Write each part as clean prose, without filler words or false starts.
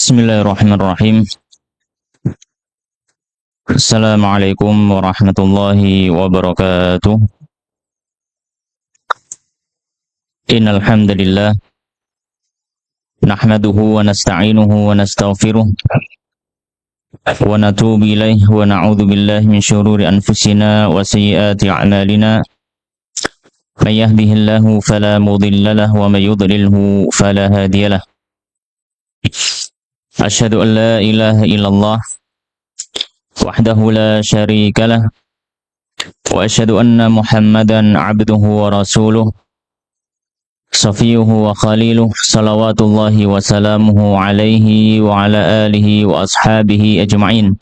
Bismillahirrahmanirrahim. Assalamualaikum warahmatullahi wabarakatuh. Innal hamdalillah nahmaduhu wa nasta'inuhu wa nastaghfiruh wa natubu ilaihi wa na'udzu billahi min syururi anfusina wa sayyiati a'malina. May yahdihillahu fala mudilla lahu wa may yudlilhu fala hadiya lahu. Asyhadu an la ilaha illallah wahdahu la syarika lah wa asyhadu anna Muhammadan abduhu wa rasuluh safiyuhu wa khaliluh salawatullahi wa salamuhu alaihi wa ala alihi wa ashabihi ajma'in.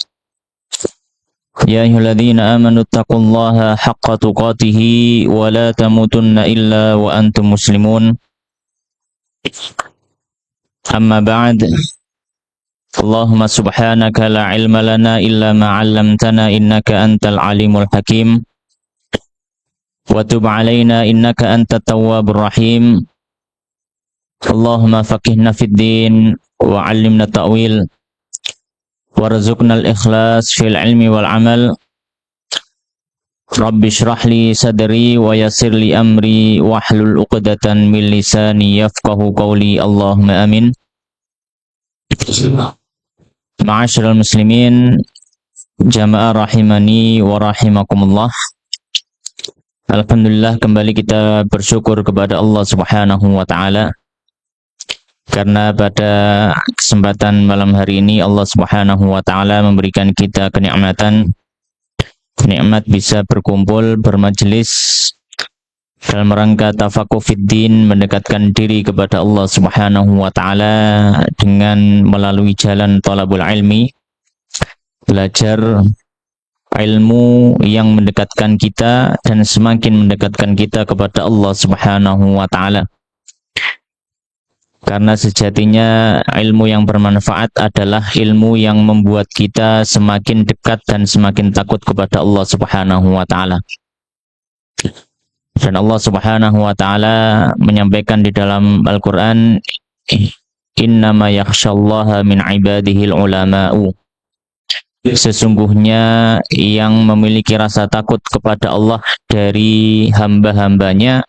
Ya ayyuhalladzina amanu taqullaha haqqa tuqatih wa la tamutunna illa wa antum muslimun. Amma ba'd. Allahumma subhanaka la ilma lana illa ma 'allamtana innaka antal alimul hakim wa tub 'alaina innaka antat tawwabur rahim. Allahumma faqihna fid din wa 'allimna ta'wil warzuqna al-ikhlas fil ilmi wal 'amal. Rabbi shrah li sadri wa yassir li amri wahlul 'uqdatan min lisani yafqahu qawli. Allahumma amin. Ma'asyiral muslimin jamaah rahimani wa rahimakumullah. Alhamdulillah, kembali kita bersyukur kepada Allah Subhanahu wa taala karena pada kesempatan malam hari ini Allah Subhanahu wa taala memberikan kita kenikmatan, nikmat bisa berkumpul bermajelis dalam rangka tafaquh fiddin, mendekatkan diri kepada Allah Subhanahu wa taala dengan melalui jalan thalabul ilmi, belajar ilmu yang mendekatkan kita dan semakin mendekatkan kita kepada Allah Subhanahu wa taala. Karena sejatinya ilmu yang bermanfaat adalah ilmu yang membuat kita semakin dekat dan semakin takut kepada Allah Subhanahu wa taala. Dan Allah Subhanahu wa taala menyampaikan di dalam Al-Qur'an, innama yakhsyallaha min ibadihil ulama'u. Sesungguhnya yang memiliki rasa takut kepada Allah dari hamba-hambanya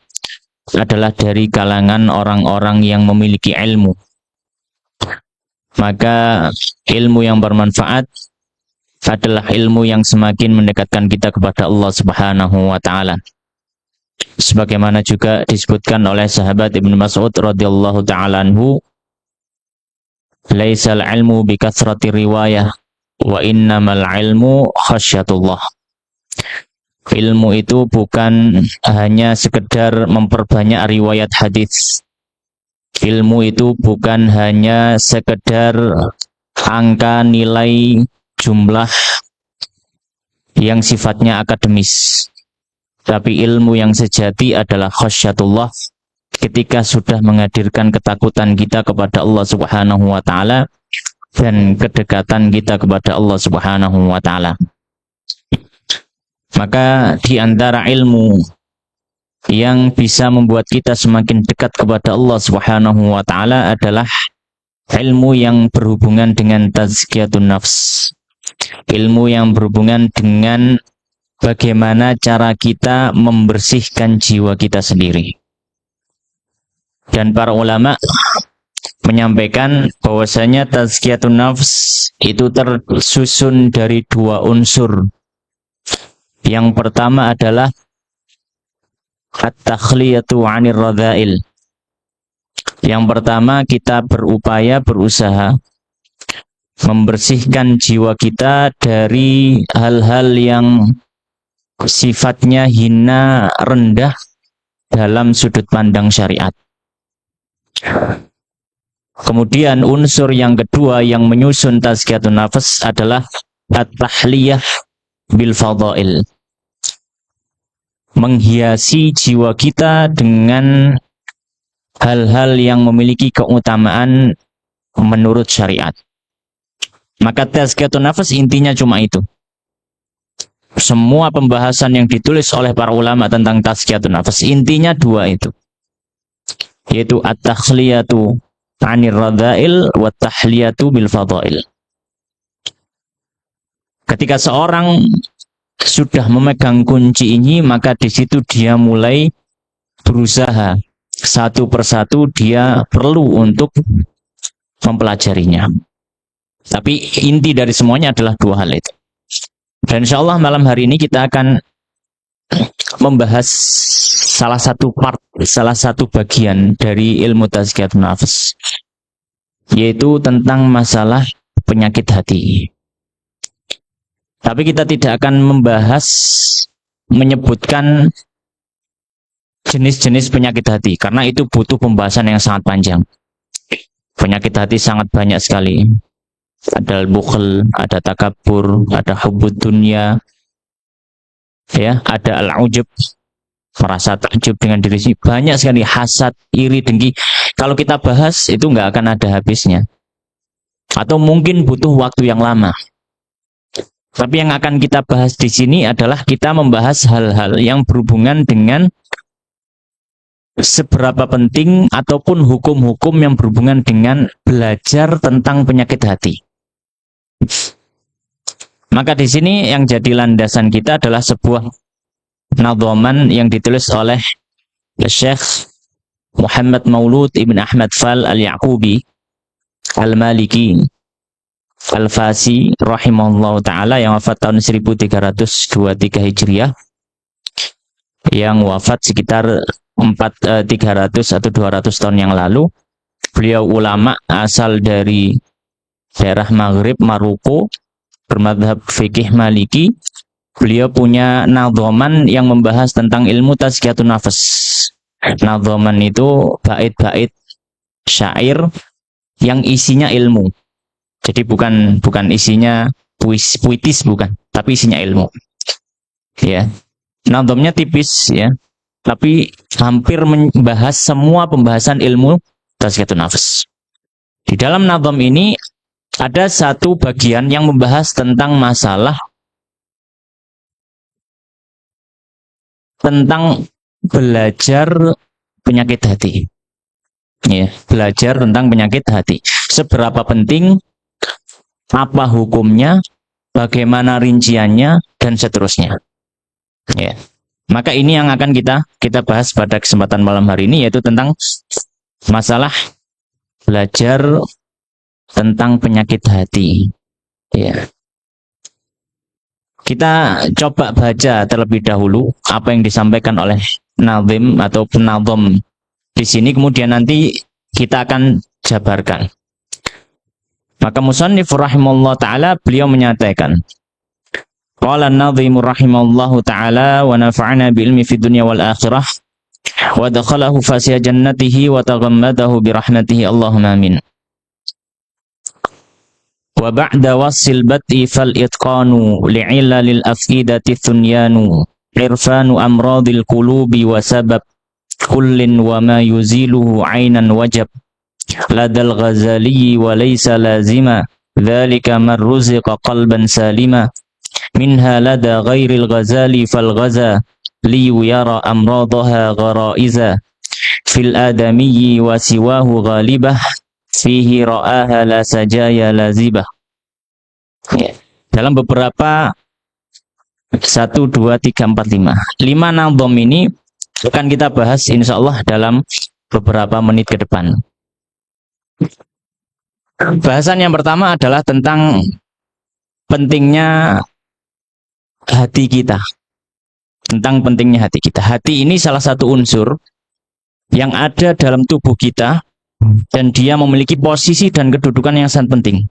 adalah dari kalangan orang-orang yang memiliki ilmu. Maka ilmu yang bermanfaat adalah ilmu yang semakin mendekatkan kita kepada Allah Subhanahu wa taala. Sebagaimana juga disebutkan oleh sahabat Ibnu Mas'ud radhiyallahu ta'ala anhu, laisal ilmu bikathrati riwayah wa innamal ilmu khasyatullah. Ilmu itu bukan hanya sekedar memperbanyak riwayat hadis. Ilmu itu bukan hanya sekedar angka, nilai, jumlah yang sifatnya akademis. Tapi ilmu yang sejati adalah khasyatullah, ketika sudah menghadirkan ketakutan kita kepada Allah Subhanahu wa taala dan kedekatan kita kepada Allah Subhanahu wa taala. Maka di antara ilmu yang bisa membuat kita semakin dekat kepada Allah Subhanahu wa taala adalah ilmu yang berhubungan dengan tazkiyatun nafs. Ilmu yang berhubungan dengan bagaimana cara kita membersihkan jiwa kita sendiri. Dan para ulama menyampaikan bahwasanya tazkiyatun nafs itu tersusun dari dua unsur. Yang pertama adalah at-takhliyatu 'anir radha'il. Yang pertama kita berusaha membersihkan jiwa kita dari hal-hal yang sifatnya hina, rendah dalam sudut pandang syariat. Kemudian unsur yang kedua yang menyusun tazkiyatun nafs adalah at-tahliyah bil fadail. Menghiasi jiwa kita dengan hal-hal yang memiliki keutamaan menurut syariat. Maka tazkiyatun nafs intinya cuma itu. Semua pembahasan yang ditulis oleh para ulama tentang tazkiyatun nafs intinya dua itu, yaitu at-takhliyatu 'anir radha'il wa tahliyatu bil fadail. Ketika seorang sudah memegang kunci ini, maka di situ dia mulai berusaha satu persatu, dia perlu untuk mempelajarinya. Tapi inti dari semuanya adalah dua hal itu. Dan insya Allah malam hari ini kita akan membahas salah satu bagian dari ilmu tazkiyatun nafs, yaitu tentang masalah penyakit hati. Tapi kita tidak akan menyebutkan jenis-jenis penyakit hati, karena itu butuh pembahasan yang sangat panjang. Penyakit hati sangat banyak sekali. Ada al-bukhl, ada takabur, ada hubbud dunya, ya, ada al-ujub, merasa takjub dengan diri sendiri. Banyak sekali, hasad, iri, dengki. Kalau kita bahas itu nggak akan ada habisnya. Atau mungkin butuh waktu yang lama. Tapi yang akan kita bahas di sini adalah kita membahas hal-hal yang berhubungan dengan seberapa penting ataupun hukum-hukum yang berhubungan dengan belajar tentang penyakit hati. Maka di sini yang jadi landasan kita adalah sebuah nadhaman yang ditulis oleh Syekh Muhammad Maulud Ibn Ahmad Fal Al-Yaqubi Al-Maliki Al-Fasi rahimahullah ta'ala, yang wafat tahun 1323 Hijriah, yang wafat sekitar 300 atau 200 tahun yang lalu. Beliau ulama asal dari daerah Maghrib, Maroko, bermadhab fikih Maliki. Beliau punya nadhaman yang membahas tentang ilmu tazkiyatun nafs. Nadhaman itu bait-bait syair yang isinya ilmu. Jadi bukan isinya puitis, bukan, tapi isinya ilmu. Ya. Nadhamnya tipis, ya, tapi hampir membahas semua pembahasan ilmu tazkiyatun nafs. Di dalam nadham ini ada satu bagian yang membahas tentang masalah tentang belajar penyakit hati. Ya, belajar tentang penyakit hati. Seberapa penting, apa hukumnya, bagaimana rinciannya, dan seterusnya. Ya. Maka ini yang akan kita bahas pada kesempatan malam hari ini, yaitu tentang masalah belajar tentang penyakit hati. Ya. Kita coba baca terlebih dahulu apa yang disampaikan oleh nazim atau penadham di sini, kemudian nanti kita akan jabarkan. Maka musannif rahimahullah ta'ala, beliau menyatakan, qala an-nadhim rahimahullahu ta'ala wa nafa'ana bi ilmi fid dunya wal akhirah wa dakhalahu fasiya jannatihi wa taghammadahu bi rahmatihi, Allahumma amin. Wa ba'da wasil bat'i fal itqanu li'ilalil afidati thunyanu irfanu amradil qulubi wa sabab kullin wa ma yuziluhu aynan wajab ladal ghazali wa laysa lazima dhalika man ruziqa qalban salima minha lada ghairil ghazali fal ghaza li yara amradaha gharaiza fil adamiyyi wa siwahu ghalibah fihi ra'aha la sajaya lazibah. Ya. Dalam beberapa 1, 2, 3, 4, 5 nadham ini akan kita bahas insyaallah dalam beberapa menit ke depan. Bahasan yang pertama adalah tentang pentingnya hati kita. Tentang pentingnya hati kita. Hati ini salah satu unsur yang ada dalam tubuh kita, dan dia memiliki posisi dan kedudukan yang sangat penting.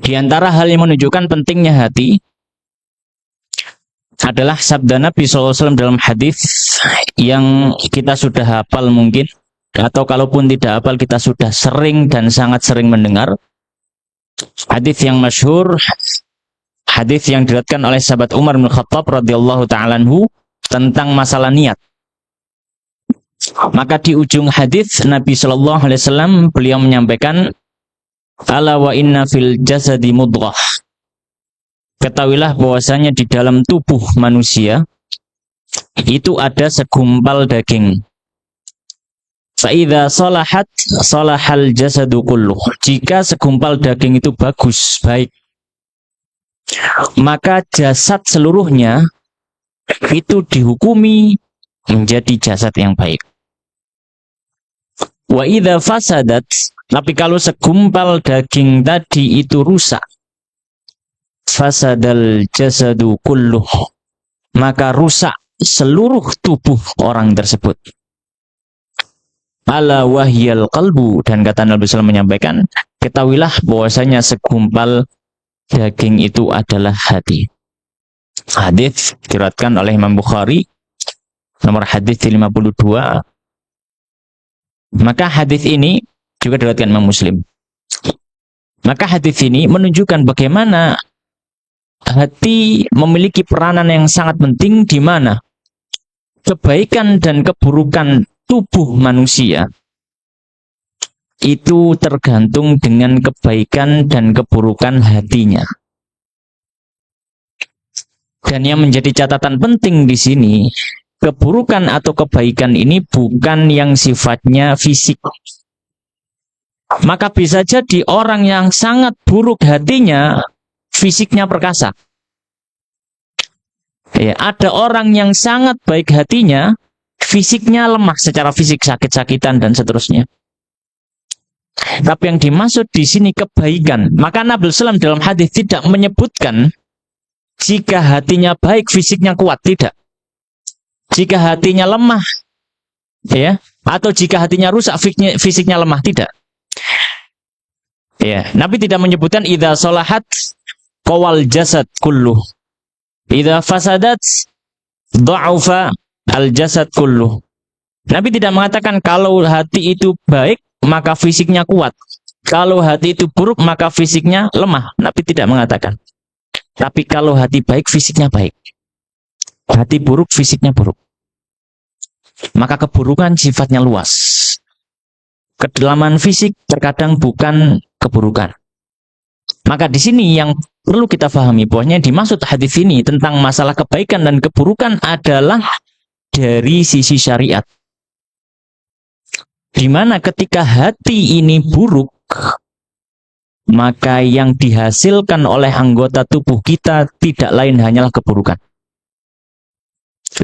Di antara hal yang menunjukkan pentingnya hati adalah sabda Nabi SAW dalam hadis yang kita sudah hafal mungkin, atau kalaupun tidak hafal kita sudah sering dan sangat sering mendengar. Hadis yang masyhur, hadis yang diriwayatkan oleh sahabat Umar bin Khattab radhiyallahu ta'ala anhu tentang masalah niat. Maka di ujung hadis Nabi Shallallahu Alaihi Wasallam beliau menyampaikan, ala wa inna fil jasadi mudghah. Ketahuilah bahwasanya di dalam tubuh manusia itu ada segumpal daging. Fa'idha salahat salahal jasadu kulluh. Jika segumpal daging itu bagus, baik, maka jasad seluruhnya itu dihukumi menjadi jasad yang baik. Wa idza fasadat, tapi kalau segumpal daging tadi itu rusak, fasadal jasadu kulluh, maka rusak seluruh tubuh orang tersebut. Ala wahyal qalbu, dan kata Nabi SAW menyampaikan, ketahuilah bahwasanya segumpal daging itu adalah hati. Hadis diriwayatkan oleh Imam Bukhari, nomor hadis 52. Maka hadis ini juga diriwayatkan Imam Muslim. Maka hadis ini menunjukkan bagaimana hati memiliki peranan yang sangat penting, di mana kebaikan dan keburukan tubuh manusia itu tergantung dengan kebaikan dan keburukan hatinya. Dan yang menjadi catatan penting di sini, keburukan atau kebaikan ini bukan yang sifatnya fisik. Maka bisa jadi orang yang sangat buruk hatinya, fisiknya perkasa. Ya, ada orang yang sangat baik hatinya, fisiknya lemah secara fisik, sakit-sakitan dan seterusnya. Tapi yang dimaksud di sini kebaikan. Maka Nabi SAW dalam hadis tidak menyebutkan jika hatinya baik, fisiknya kuat, tidak. Jika hatinya lemah, ya, atau jika hatinya rusak, fisiknya lemah, tidak. Ya, Nabi tidak menyebutkan idza salahat qawal jasad kulluh, idza fasadat dha'ufa al jasad kulluh. Nabi tidak mengatakan kalau hati itu baik maka fisiknya kuat, kalau hati itu buruk maka fisiknya lemah. Nabi tidak mengatakan. Tapi kalau hati baik, fisiknya baik. Hati buruk, fisiknya buruk. Maka keburukan sifatnya luas. Kedalaman fisik terkadang bukan keburukan. Maka di sini yang perlu kita pahami bahwasanya dimaksud hadis ini tentang masalah kebaikan dan keburukan adalah dari sisi syariat. Di mana ketika hati ini buruk, maka yang dihasilkan oleh anggota tubuh kita tidak lain hanyalah keburukan.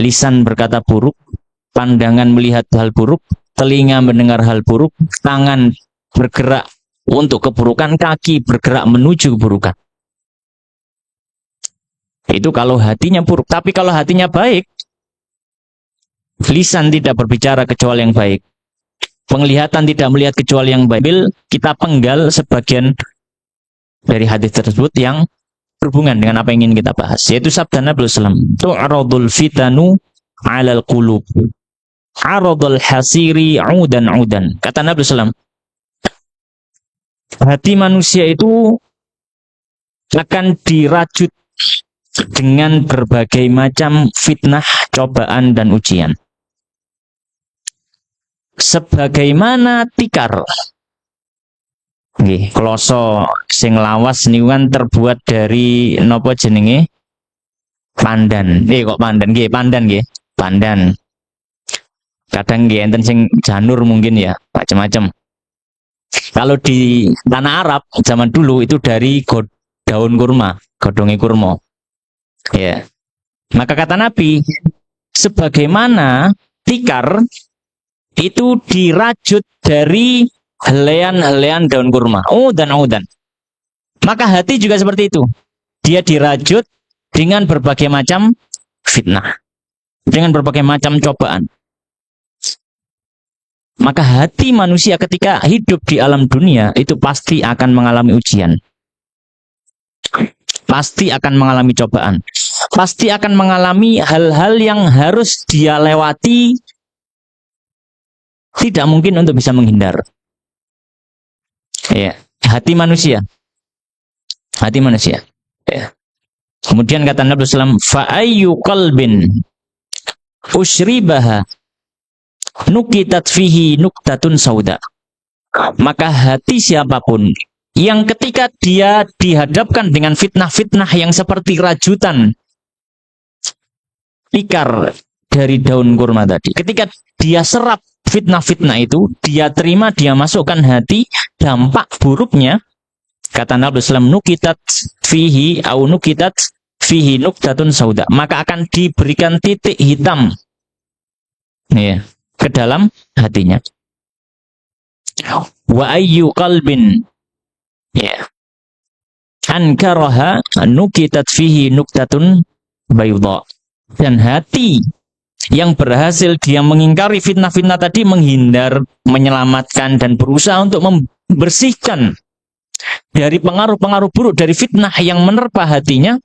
Lisan berkata buruk, pandangan melihat hal buruk, telinga mendengar hal buruk, tangan bergerak untuk keburukan, kaki bergerak menuju keburukan. Itu kalau hatinya buruk. Tapi kalau hatinya baik, lisan tidak berbicara kecuali yang baik, penglihatan tidak melihat kecuali yang baik. Kita penggal sebagian dari hadis tersebut yang berhubungan dengan apa yang ingin kita bahas, yaitu sabda Nabi SAW, tu'radul fitanu 'alal qulub, 'aradul hasiri 'udan. Kata Nabi SAW, hati manusia itu akan dirajut dengan berbagai macam fitnah, cobaan dan ujian. Sebagaimana tikar. Nggih, kloso sing lawas niku kan terbuat dari napa jenenge? Pandan. Kok pandan? Nggih, pandan nggih. Pandan. Kadang nggih enten sing janur mungkin ya, macam-macam. Kalau di tanah Arab zaman dulu itu dari daun kurma, godhonge kurma. Ya. Maka kata Nabi, sebagaimana tikar itu dirajut dari helaian-helaian daun kurma. Udan. Maka hati juga seperti itu. Dia dirajut dengan berbagai macam fitnah, dengan berbagai macam cobaan. Maka hati manusia ketika hidup di alam dunia itu pasti akan mengalami ujian. Pasti akan mengalami cobaan. Pasti akan mengalami hal-hal yang harus dia lewati. Tidak mungkin untuk bisa menghindar. Ya, hati manusia. Hati manusia. Ya. Kemudian kata Nabi SAW, fa'ayyu qalbin ushribaha nukitat fihi nuktatun sauda. Maka hati siapapun yang ketika dia dihadapkan dengan fitnah-fitnah yang seperti rajutan tikar dari daun kurma tadi, ketika dia serap fitnah-fitnah itu dia terima, dia masukkan hati, dampak buruknya kata Nabi Sallam nukitat fihi au nukitat fihi nuktatun sauda, maka akan diberikan titik hitam ya ke dalam hatinya. Wa ayyu qalbin ya ankaraha nukitat fihi nuktatun bayda, dan hati yang berhasil dia mengingkari fitnah-fitnah tadi, menghindar, menyelamatkan dan berusaha untuk membersihkan dari pengaruh-pengaruh buruk dari fitnah yang menerpa hatinya,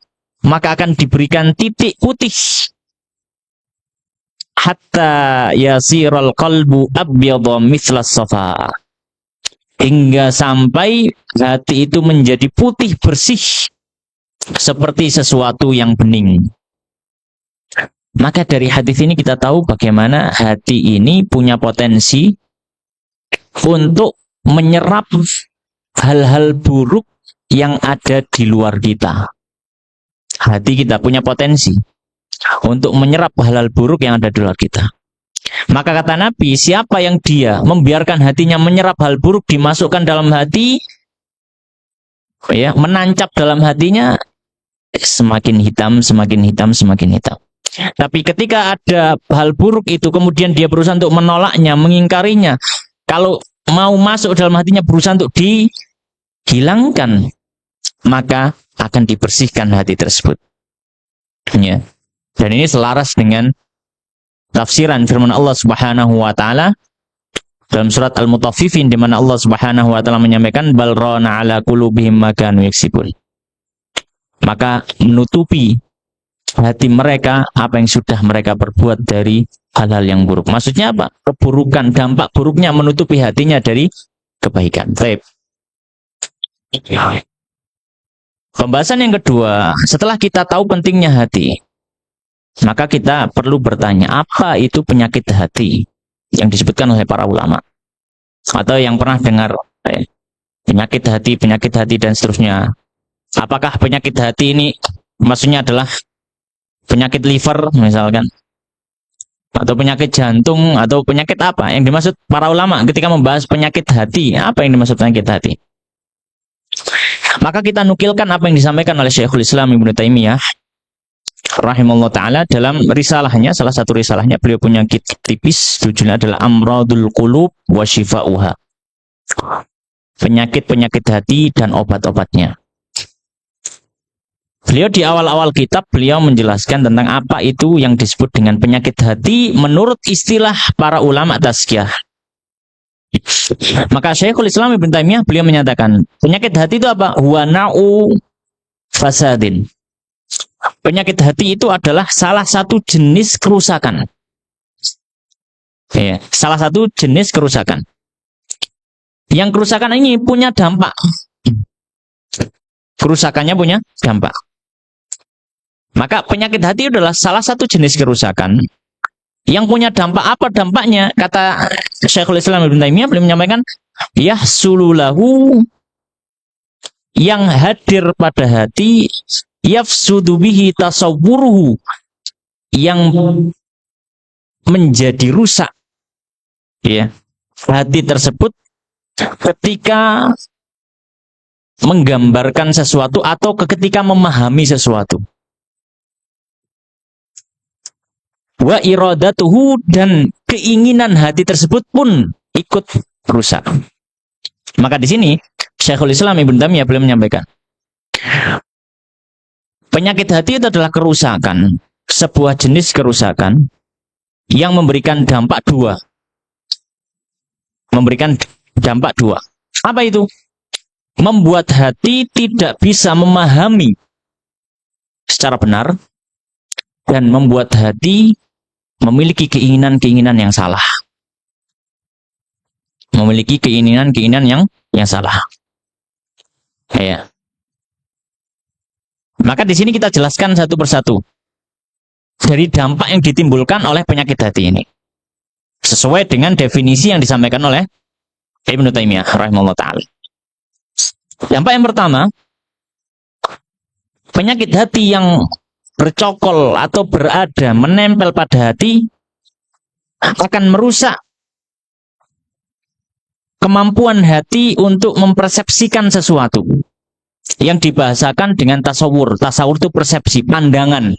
maka akan diberikan titik putih hatta yasiral qalbu abyadha mithlas safa, hingga sampai hati itu menjadi putih bersih seperti sesuatu yang bening. Maka dari hadis ini kita tahu bagaimana hati ini punya potensi untuk menyerap hal-hal buruk yang ada di luar kita. Hati kita punya potensi untuk menyerap hal-hal buruk yang ada di luar kita. Maka kata Nabi, siapa yang dia membiarkan hatinya menyerap hal buruk, dimasukkan dalam hati, ya, menancap dalam hatinya, semakin hitam, semakin hitam, semakin hitam. Tapi ketika ada hal buruk itu, kemudian dia berusaha untuk menolaknya, mengingkarinya, kalau mau masuk dalam hatinya berusaha untuk dihilangkan, maka akan dibersihkan hati tersebut. Ya. Dan ini selaras dengan tafsiran firman Allah Subhanahu wa taala dalam surat Al-Mutaffifin, di mana Allah Subhanahu wa taala menyampaikan bal rana ala qulubihim ma kanu yaksibun. Maka menutupi hati mereka apa yang sudah mereka perbuat dari hal-hal yang buruk. Maksudnya apa? Keburukan, dampak buruknya menutupi hatinya dari kebaikan. Baik. Pembahasan yang kedua, setelah kita tahu pentingnya hati, maka kita perlu bertanya, apa itu penyakit hati yang disebutkan oleh para ulama? Atau yang pernah dengar penyakit hati dan seterusnya. Apakah penyakit hati ini maksudnya adalah penyakit liver misalkan, atau penyakit jantung, atau penyakit apa? Yang dimaksud para ulama ketika membahas penyakit hati, apa yang dimaksud penyakit hati? Maka kita nukilkan apa yang disampaikan oleh Syekhul Islam Ibnu Taimiyah rahimahullah ta'ala dalam risalahnya, salah satu risalahnya, beliau punya kitab tipis, judulnya adalah Amradul Qulub wa Shifa'uha, penyakit-penyakit hati dan obat-obatnya. Beliau di awal-awal kitab, beliau menjelaskan tentang apa itu yang disebut dengan penyakit hati menurut istilah para ulama tazkiyah. Maka Syekhul Islam Ibnu Taimiyah beliau menyatakan, penyakit hati itu apa? Huwa na'u fasadin. Penyakit hati itu adalah salah satu jenis kerusakan. Ya, salah satu jenis kerusakan. Yang kerusakan ini punya dampak. Kerusakannya punya dampak. Maka penyakit hati adalah salah satu jenis kerusakan yang punya dampak. Apa dampaknya? Kata Syekhul Islam Ibnu Taimiyah beliau menyampaikan, yahsululahu, yang hadir pada hati, yafsudu bihi tasawwuruhu, yang menjadi rusak ya hati tersebut ketika menggambarkan sesuatu atau ketika memahami sesuatu. Wa iradatuhu, dan keinginan hati tersebut pun ikut rusak. Maka di sini Syekhul Islam Ibnu Taimiyah beliau menyampaikan, penyakit hati itu adalah kerusakan, sebuah jenis kerusakan yang memberikan dampak dua. Memberikan dampak dua. Apa itu? Membuat hati tidak bisa memahami secara benar, dan membuat hati memiliki keinginan-keinginan yang salah. Memiliki keinginan-keinginan yang salah. Ya. Maka di sini kita jelaskan satu persatu dari dampak yang ditimbulkan oleh penyakit hati ini, sesuai dengan definisi yang disampaikan oleh Ibnu Taimiyah rahimahullah ta'ala. Dampak yang pertama, penyakit hati yang bercokol atau berada menempel pada hati akan merusak kemampuan hati untuk mempersepsikan sesuatu yang dibahasakan dengan tasawur. Tasawur itu persepsi, pandangan.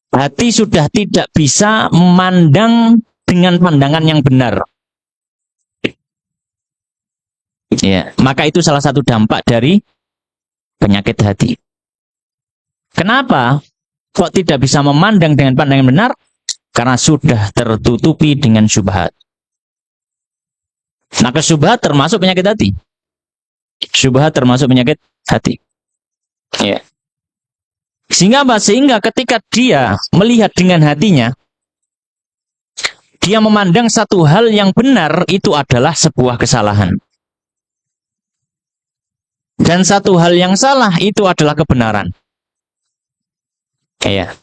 Hati sudah tidak bisa memandang dengan pandangan yang benar. Ya, maka itu salah satu dampak dari penyakit hati. Kenapa kok tidak bisa memandang dengan pandangan benar? Karena sudah tertutupi dengan syubhat. Maka syubhat termasuk penyakit hati. Syubhat termasuk penyakit hati. Ya. Sehingga apa? Sehingga ketika dia melihat dengan hatinya, dia memandang satu hal yang benar itu adalah sebuah kesalahan. Dan satu hal yang salah itu adalah kebenaran. Ya.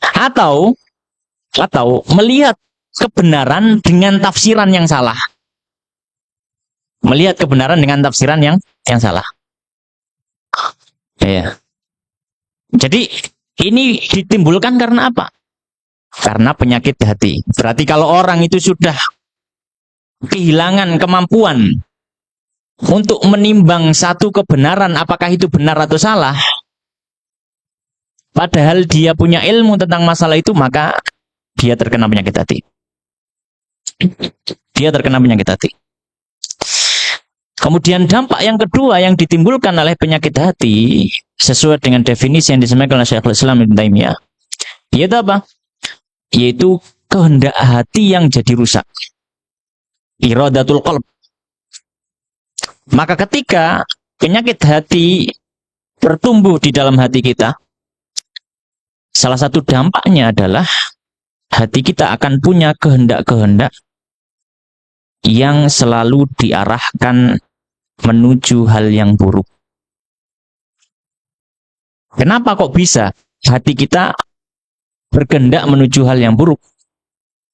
Atau melihat kebenaran dengan tafsiran yang salah. Melihat kebenaran dengan tafsiran yang salah. Ya. Jadi ini ditimbulkan karena apa? Karena penyakit hati. Berarti kalau orang itu sudah kehilangan kemampuan untuk menimbang satu kebenaran, apakah itu benar atau salah, padahal dia punya ilmu tentang masalah itu, maka dia terkena penyakit hati. Dia terkena penyakit hati. Kemudian dampak yang kedua yang ditimbulkan oleh penyakit hati, sesuai dengan definisi yang disampaikan oleh Syekhul Islam Ibnu Taimiyah, yaitu apa? Yaitu kehendak hati yang jadi rusak. Iradatul qalb. Maka ketika penyakit hati bertumbuh di dalam hati kita, salah satu dampaknya adalah hati kita akan punya kehendak-kehendak yang selalu diarahkan menuju hal yang buruk. Kenapa kok bisa hati kita berkehendak menuju hal yang buruk?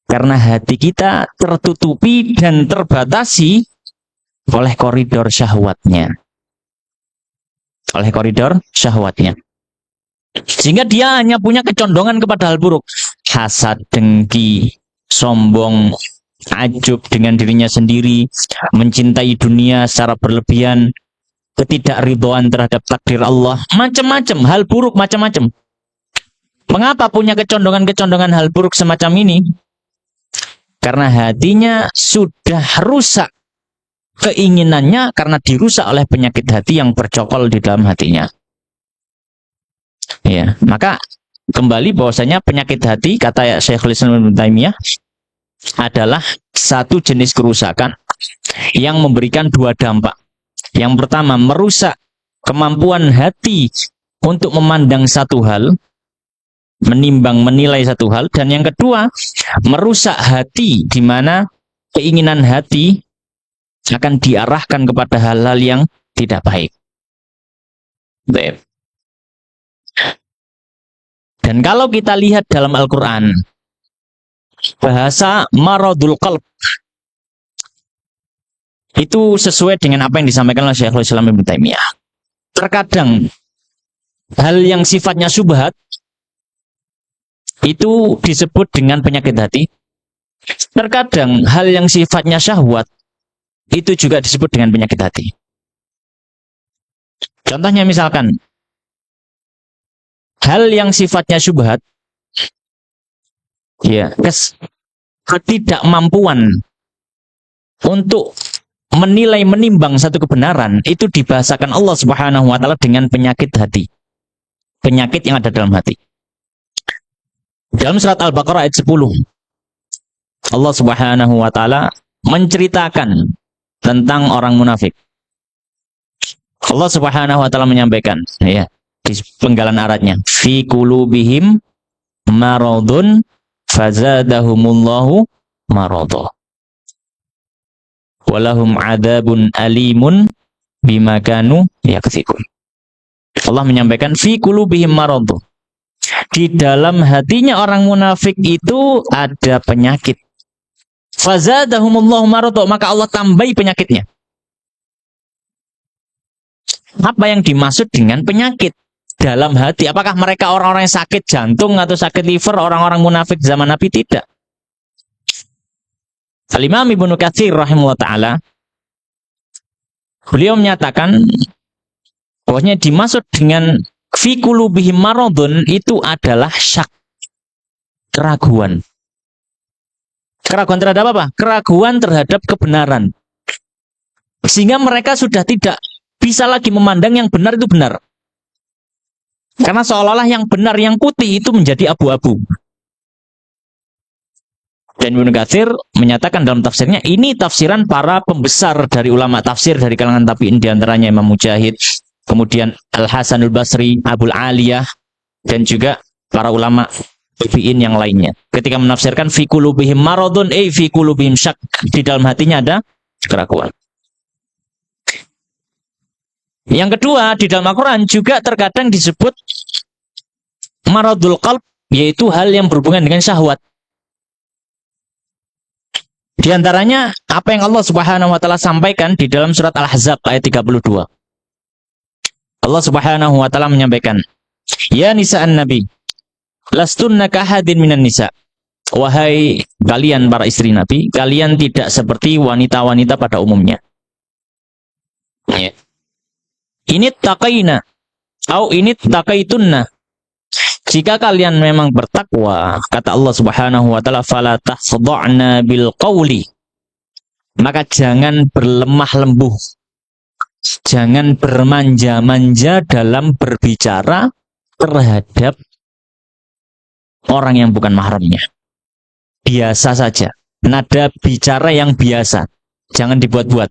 Karena hati kita tertutupi dan terbatasi oleh koridor syahwatnya. Oleh koridor syahwatnya. Sehingga dia hanya punya kecondongan kepada hal buruk. Hasad, dengki, sombong, ajub dengan dirinya sendiri, mencintai dunia secara berlebihan, ketidakridhoan terhadap takdir Allah, macam-macam, hal buruk macam-macam. Mengapa punya kecondongan-kecondongan hal buruk semacam ini? Karena hatinya sudah rusak keinginannya, karena dirusak oleh penyakit hati yang bercokol di dalam hatinya. Ya, maka kembali bahwasanya penyakit hati, kata Syekhul Islam Ibnu Taimiyah, adalah satu jenis kerusakan yang memberikan dua dampak. Yang pertama, merusak kemampuan hati untuk memandang satu hal, menimbang, menilai satu hal. Dan yang kedua, merusak hati, di mana keinginan hati akan diarahkan kepada hal-hal yang tidak baik. Baik. Dan kalau kita lihat dalam Al-Quran, bahasa maradul qalb itu sesuai dengan apa yang disampaikan oleh Syekhul Islam Ibnu Taimiyah. Terkadang hal yang sifatnya syubhat itu disebut dengan penyakit hati. Terkadang hal yang sifatnya syahwat itu juga disebut dengan penyakit hati. Contohnya misalkan, hal yang sifatnya syubhat, ya, ketidakmampuan untuk menilai, menimbang satu kebenaran, itu dibahasakan Allah Subhanahu wa Ta'ala dengan penyakit hati. Penyakit yang ada dalam hati. Dalam surat Al-Baqarah ayat 10, Allah Subhanahu wa Ta'ala menceritakan tentang orang munafik. Allah Subhanahu wa Ta'ala menyampaikan, ya, di penggalan aratnya, fi qulubihim maradun fazadahumullahu maradha walahum adzabun alimun bima kanu yakdzibun. Allah menyampaikan fi qulubihim maradun. Di dalam hatinya orang munafik itu ada penyakit. Fazadahumullahu maradha, maka Allah tambahi penyakitnya. Apa yang dimaksud dengan penyakit dalam hati? Apakah mereka orang-orang yang sakit jantung atau sakit liver, orang-orang munafik zaman Nabi? Tidak. Al-Imam Ibnu Katsir rahimahullah ta'ala, beliau menyatakan bahwasanya dimaksud dengan fi qulubihim maradun itu adalah syak, keraguan. Keraguan terhadap apa? Keraguan terhadap kebenaran. Sehingga mereka sudah tidak bisa lagi memandang yang benar itu benar. Karena seolah-olah yang benar, yang putih itu menjadi abu-abu. Dan Ibnu Katsir menyatakan dalam tafsirnya, ini tafsiran para pembesar dari ulama tafsir dari kalangan tabi'in, diantaranya Imam Mujahid, kemudian Al-Hasanul Basri, Abul Aliyah, dan juga para ulama tabi'in yang lainnya. Ketika menafsirkan fi qulubihim maradun, fi qulubihim syak, di dalam hatinya ada keraguan. Yang kedua, di dalam Al-Quran juga terkadang disebut maradul qalb, yaitu hal yang berhubungan dengan syahwat. Di antaranya apa yang Allah Subhanahu wa taala sampaikan di dalam surat Al-Ahzab ayat 32. Allah Subhanahu wa taala menyampaikan, "Ya nisa'an nabi, lastunna kahadin minan nisa." Wahai kalian para istri Nabi, kalian tidak seperti wanita-wanita pada umumnya. Ya. Ini taqaina atau ini taqaitunna. Jika kalian memang bertakwa, kata Allah Subhanahu wa taala, fala tahdha'na bil qauli. Maka jangan berlemah lembut. Jangan bermanja-manja dalam berbicara terhadap orang yang bukan mahramnya. Biasa saja. Nada bicara yang biasa. Jangan dibuat-buat.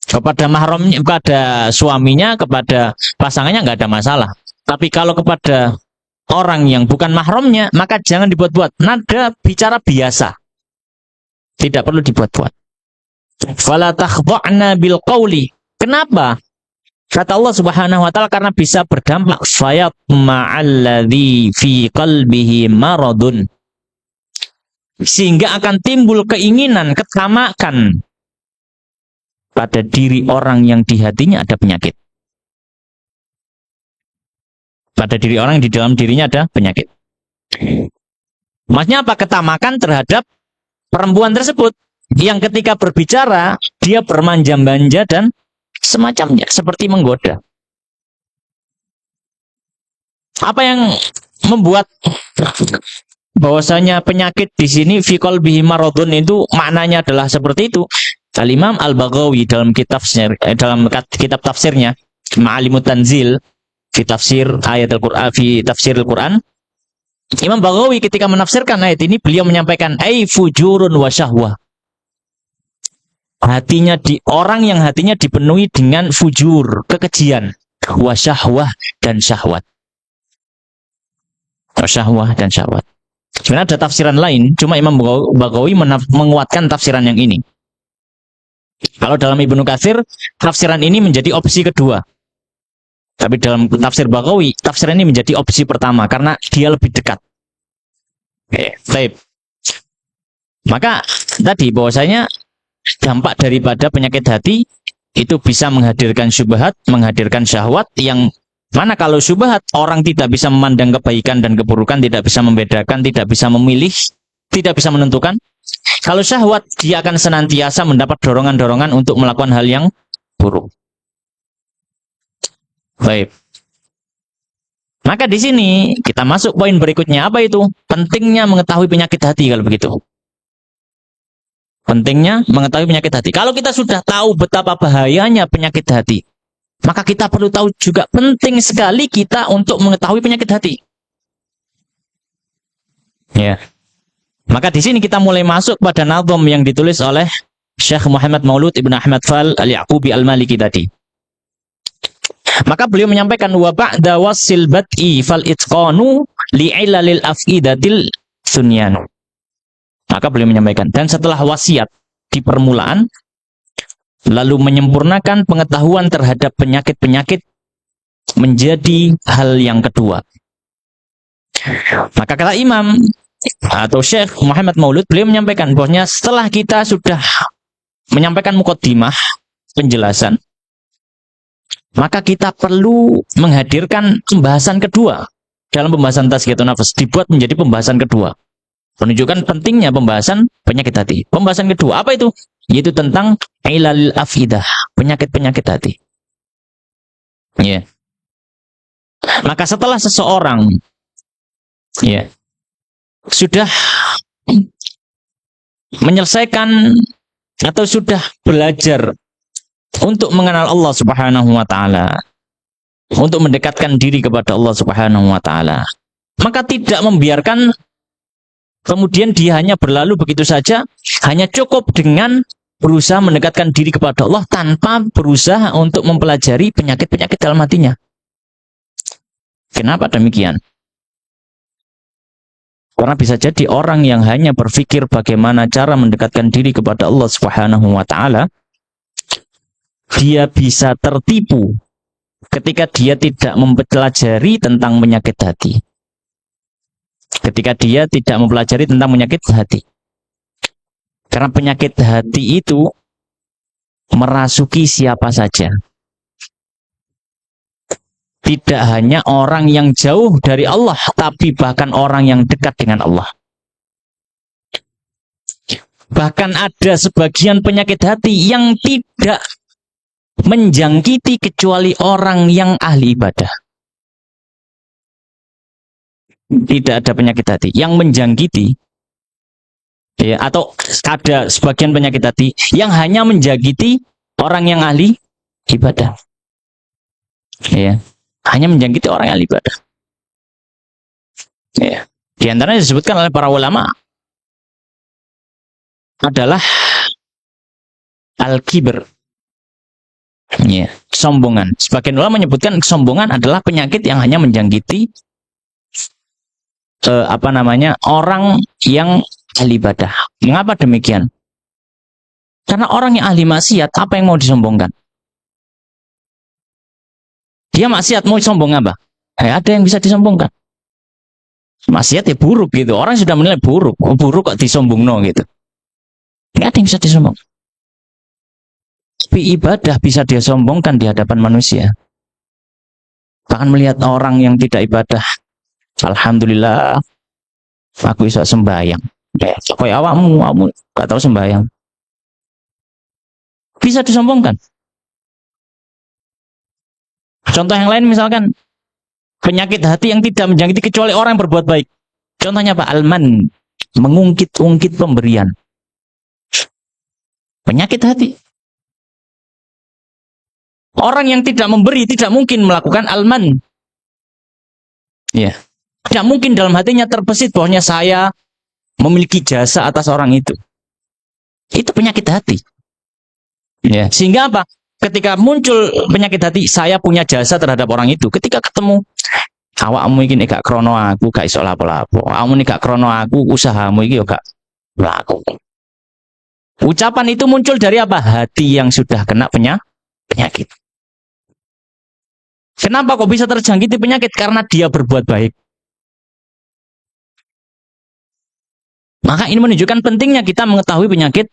Kepada mahramnya, kepada suaminya, kepada pasangannya nggak ada masalah. Tapi kalau kepada orang yang bukan mahramnya, maka jangan dibuat-buat. Nada bicara biasa. Tidak perlu dibuat-buat. Fala takhdha'na bil qauli. Kenapa? Kata Allah Subhanahu wa taala, karena bisa berdampak fayatma'alladzi fi qalbihi maradun. Sehingga akan timbul keinginan, ketamakan pada diri orang yang di hatinya ada penyakit. Pada diri orang yang di dalam dirinya ada penyakit. Maksudnya apa? Ketamakan terhadap perempuan tersebut yang ketika berbicara dia bermanja-manja dan semacamnya, seperti menggoda. Apa yang membuat bahwasanya penyakit di sini fi qalbihi maradun itu maknanya adalah seperti itu? Al-Imam Al-Baghawi dalam kitab tafsirnya Ma'alimut Tanzil fi tafsir ayat Al-Qur'an, fi tafsir Al-Quran, Imam Baghawi ketika menafsirkan ayat ini beliau menyampaikan ai fujurun wa syahwah. Hatinya orang yang hatinya dipenuhi dengan fujur, kekejian, wa syahwah dan syahwat. Syahwah dan syahwat. Sebenarnya ada tafsiran lain, cuma Imam Baghawi menguatkan tafsiran yang ini. Kalau dalam Ibnu Katsir, tafsiran ini menjadi opsi kedua. Tapi dalam tafsir Baghawi, tafsiran ini menjadi opsi pertama karena dia lebih dekat. Baik. Maka tadi bahwasanya dampak daripada penyakit hati itu bisa menghadirkan syubhat, menghadirkan syahwat, yang mana kalau syubhat orang tidak bisa memandang kebaikan dan keburukan, tidak bisa membedakan, tidak bisa memilih, tidak bisa menentukan. Kalau syahwat, dia akan senantiasa mendapat dorongan-dorongan untuk melakukan hal yang buruk. Baik. Maka di sini kita masuk poin berikutnya, apa itu? Pentingnya mengetahui penyakit hati kalau begitu. Pentingnya mengetahui penyakit hati. Kalau kita sudah tahu betapa bahayanya penyakit hati, maka kita perlu tahu juga penting sekali kita untuk mengetahui penyakit hati. Ya. Maka di sini kita mulai masuk pada nazam yang ditulis oleh Syekh Muhammad Maulud Ibn Ahmad Fal Al-Yaqubi Al-Maliki tadi. Maka beliau menyampaikan wa ba'da wasil bad'i fal itqanu li'ilalil af'idatil sunyan. Maka beliau menyampaikan, dan setelah wasiat di permulaan, lalu menyempurnakan pengetahuan terhadap penyakit-penyakit menjadi hal yang kedua. Maka kata Imam atau Syekh Muhammad Maulud, beliau menyampaikan bahwasanya setelah kita sudah menyampaikan muqaddimah, penjelasan, maka kita perlu menghadirkan pembahasan kedua. Dalam pembahasan tazkiyatun nafs dibuat menjadi pembahasan kedua. Menunjukkan pentingnya pembahasan penyakit hati. Pembahasan kedua apa itu? Yaitu tentang ilalil afidah, penyakit-penyakit hati. Ya. Maka setelah seseorang ya sudah menyelesaikan atau sudah belajar untuk mengenal Allah Subhanahu wa taala, untuk mendekatkan diri kepada Allah Subhanahu wa taala, maka tidak membiarkan kemudian dia hanya berlalu begitu saja, hanya cukup dengan berusaha mendekatkan diri kepada Allah tanpa berusaha untuk mempelajari penyakit-penyakit dalam hatinya. Kenapa demikian? Karena bisa jadi orang yang hanya berpikir bagaimana cara mendekatkan diri kepada Allah Subhanahu wa taala, dia bisa tertipu ketika dia tidak mempelajari tentang penyakit hati. Ketika dia tidak mempelajari tentang penyakit hati. Karena penyakit hati itu merasuki siapa saja. Tidak hanya orang yang jauh dari Allah, tapi bahkan orang yang dekat dengan Allah. Bahkan ada sebagian penyakit hati yang tidak menjangkiti kecuali orang yang ahli ibadah. Tidak ada penyakit hati yang menjangkiti, ya, atau ada sebagian penyakit hati yang hanya menjangkiti orang yang ahli ibadah. Ya. Hanya menjangkiti orang yang ahli ibadah. Ya. Di antaranya disebutkan oleh para ulama adalah al-kibr. Ya, kesombongan. Sebagian ulama menyebutkan kesombongan adalah penyakit yang hanya menjangkiti orang yang ahli ibadah. Mengapa demikian? Karena orang yang ahli maksiat, apa yang mau disombongkan? Dia maksiat, mau sombong apa? Ada yang bisa disombongkan. Maksiat ya buruk gitu. Orang sudah menilai buruk. Buruk kok disombongno gitu. Nggak ada yang bisa disombong. Tapi ibadah bisa dia sombongkan di hadapan manusia. Bahkan melihat orang yang tidak ibadah. Alhamdulillah, aku bisa sembahyang. Kayak awakmu gak tahu sembahyang. Bisa disombongkan. Contoh yang lain misalkan penyakit hati yang tidak menjangkiti kecuali orang yang berbuat baik. Contohnya apa? Alman, mengungkit-ungkit pemberian. Penyakit hati. Orang yang tidak memberi tidak mungkin melakukan alman. Ya. Tidak mungkin dalam hatinya terbesit bahwanya saya memiliki jasa atas orang itu. Itu penyakit hati. Ya. Sehingga apa? Ketika muncul penyakit hati, saya punya jasa terhadap orang itu. Ketika ketemu, awakmu iki gak krono aku, gak iso lapo-lapo. Awakmu gak krono aku, usahamu iki yo gak laku. Ucapan itu muncul dari apa? Hati yang sudah kena penyakit. Kenapa kok bisa terjangkiti penyakit? Karena dia berbuat baik. Maka ini menunjukkan pentingnya kita mengetahui penyakit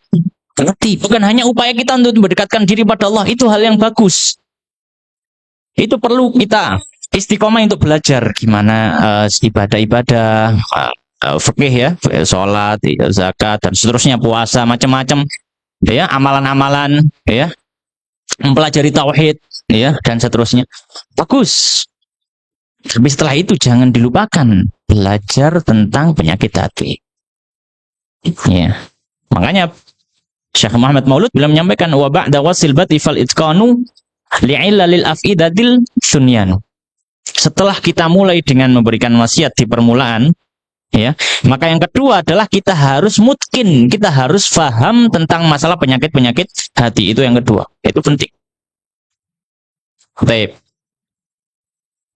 hati. Bukan hanya upaya kita untuk mendekatkan diri pada Allah. Itu hal yang bagus. Itu perlu kita istiqomah untuk belajar gimana ibadah-ibadah, fikih ya, sholat, zakat, dan seterusnya, puasa, macam-macam. Ya, amalan-amalan, ya, mempelajari tauhid, ya, dan seterusnya. Bagus. Tapi setelah itu jangan dilupakan belajar tentang penyakit hati. Ya. Makanya Syekh Muhammad Maulud bila menyampaikan wa ba'da wasilbati fal itqanu li'illalil af'idatil sunyan. Setelah kita mulai dengan memberikan wasiat di permulaan, ya, maka yang kedua adalah kita harus mutkin, kita harus faham tentang masalah penyakit-penyakit hati. Itu yang kedua, itu penting. Baik.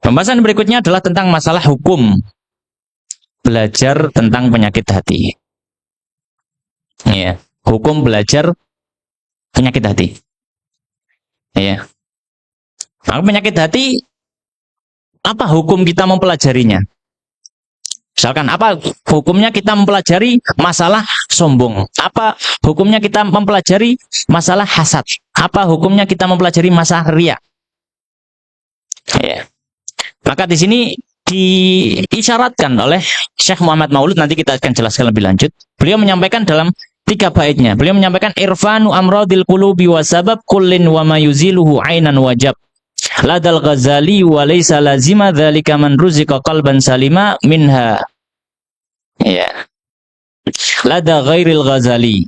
Pembahasan berikutnya adalah tentang masalah hukum belajar tentang penyakit hati. Ya, hukum belajar penyakit hati. Ya. Nah, penyakit hati, apa hukum kita mempelajarinya? Misalkan, apa hukumnya kita mempelajari masalah sombong? Apa hukumnya kita mempelajari masalah hasad? Apa hukumnya kita mempelajari masalah riya? Ya. Maka di sini diisyaratkan oleh Syekh Muhammad Maulud, nanti kita akan jelaskan lebih lanjut. Beliau menyampaikan dalam 3 baitnya, beliau menyampaikan irfanu amradil qulubi wa sabab kullin wa ma yuziluhu ainan wajab. Ladal Ghazali wa laysa lazima dzalika man ruzika qalban salima minha. Ya. Lada ghairil Ghazali.